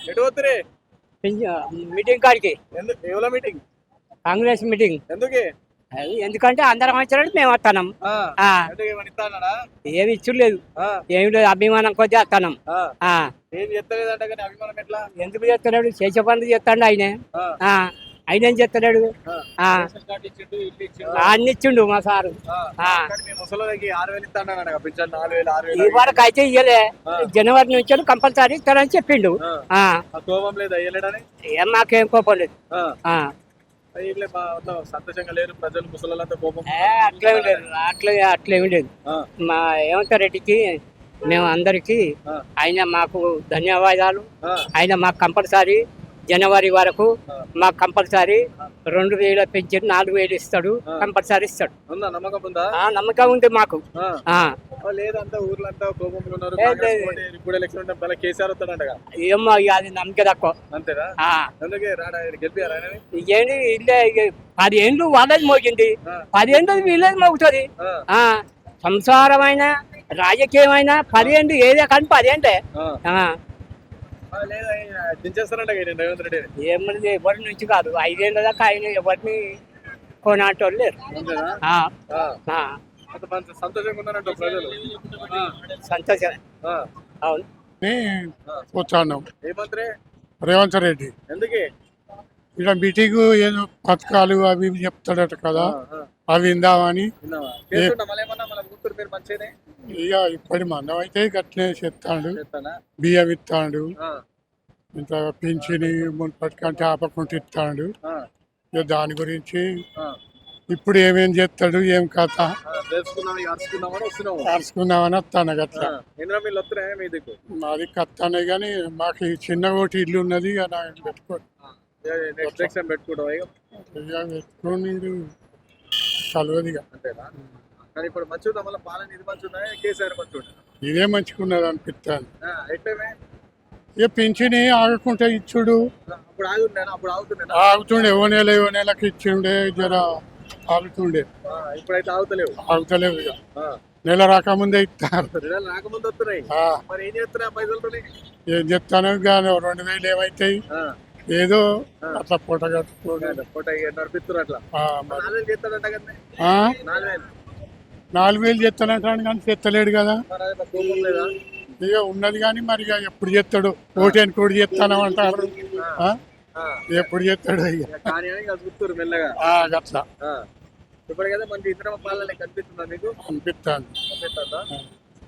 ఎటు పోతురే? మీటింగ్ కాడికి ఎవరో మీటింగ్? కాంగ్రెస్ మీటింగ్. ఎందుకే? అది ఎందుకంటే అందరం వచ్చినట్టు మేము వస్తున్నాం. అంటే ఏమని ఇస్తానడా? ఏమి ఇచ్చులేదు, ఏమి లేదు, అభిమానం కొద్ది వస్తున్నాం. ఏం చెప్తలేదంట కానీ అభిమానం ఎట్లా? ఎందుకు చేస్తున్నాడు? చేసే పనులు చేస్తాడు ఆయనే. ఆయన ఏం చేస్తున్నాడు? అన్ని ఇచ్చిండు మా సారు. ముసలికి 6,000 ఇస్తాడు, పింఛన్ 4,000 6,000. ఈ వరకు అయితే ఇయ్యలే, జనవరి నుంచి కంపల్సరీ ఇస్తాడని చెప్పిండు. కోపం లేదు అయ్యలేడని? ఏం మాకేం కోపం లేదు. సంతోషంగా లేరు ప్రజలు, ముసలంతా కోపం? అట్లేమి లేదు, అట్లేమి లేదు. మా రేవంత్ రెడ్డికి మేము అందరికి ఆయన మాకు ధన్యవాదాలు. ఆయన మాకు కంపల్సరీ జనవరి వరకు మాకు కంపల్సరీ 2,000 పెంచి 4,000 ఇస్తాడు, కంపల్సరీ ఇస్తాడు. నమ్మకం ఉందా? నమ్మకం ఉంది మాకు. లేదంతా ఊర్లంతా కోపంలో ఉన్నారు. ఇప్పుడు ఎలక్షన్ ఉంటే కేసీఆర్ వస్తాడంట. ఏమో అది నమ్మకం తక్కువ. అంతేనా? అందుకే గెలిపారు. ఏంటి ఇల్లే 10 ఏళ్ళు వాళ్ళది మోగింది, 10 ఏళ్ళు వీళ్ళది మోగుతుంది. సంసారమైన రాజకీయమైన 10 ఏళ్ళు ఏదే కానీ 10 ఏంటే దించేస్తారంట రేవంత్ రెడ్డి. ఏమన్నది ఎవరి నుంచి కాదు, 5 ఏళ్ళ దాకా ఆయన ఎవరిని కొనాటోళ్ళు లేరు. సంతోషంగా ఉన్నారంట ప్రజలు. సంతోషమే. అవును. కూర్చున్నాం. ఏమంత్రే? రేవంత్ రెడ్డి ఎందుకే ఇక్కడ మీటింగ్ ఏదో పథకాలు అవి ఇవి చెప్తాడట కదా, అవి విందామని. ఇక ఇప్పటి మందం అయితే గట్లే చెప్తాడు, బియ్యం ఇస్తాడు, ఇంత పింఛని మున్పటి కంటే ఆపకుండా ఇస్తాడు. ఇక దాని గురించి ఇప్పుడు ఏమేం చేస్తాడు, ఏం కథ అరుచుకుందామని వస్తాను గట్లా. మాది కత్తానే కానీ మాకు ఈ చిన్న ఒకటి ఇల్లు ఉన్నది, ఇక నాకు పెట్టుకోండి పెట్టుకోండి కలవదు. ఇదే మంచిగున్నది అనిపిస్తాను. ఇక పింఛని ఆగకుండా ఇచ్చుడు ఆగుతుండే, ఓ నెలకి ఇచ్చిండే, జర ఆగుతుండే. ఇప్పుడైతే ఆగుతలేవు. ఇక నెల రాకముందే ఇస్తారు. ఏం చెప్తాను కానీ 2,000 ఏమైతాయి, ఏదో అట్లా పూట నడిపిస్తారు. అట్లా 4,000 చెప్తానంటాను కానీ చెత్తలేడు కదా. ఇక ఉన్నది కానీ మరి ఇక ఎప్పుడు చెప్తాడు? ఓటేని కూడా చెప్తానంటారు, ఎప్పుడు చెప్తాడు? మెల్లగా అట్లా ఇప్పుడు కదా మంచి ఇంద్రమ్మ పాలన కనిపిస్తుందా మీకు? అనిపిస్తాను.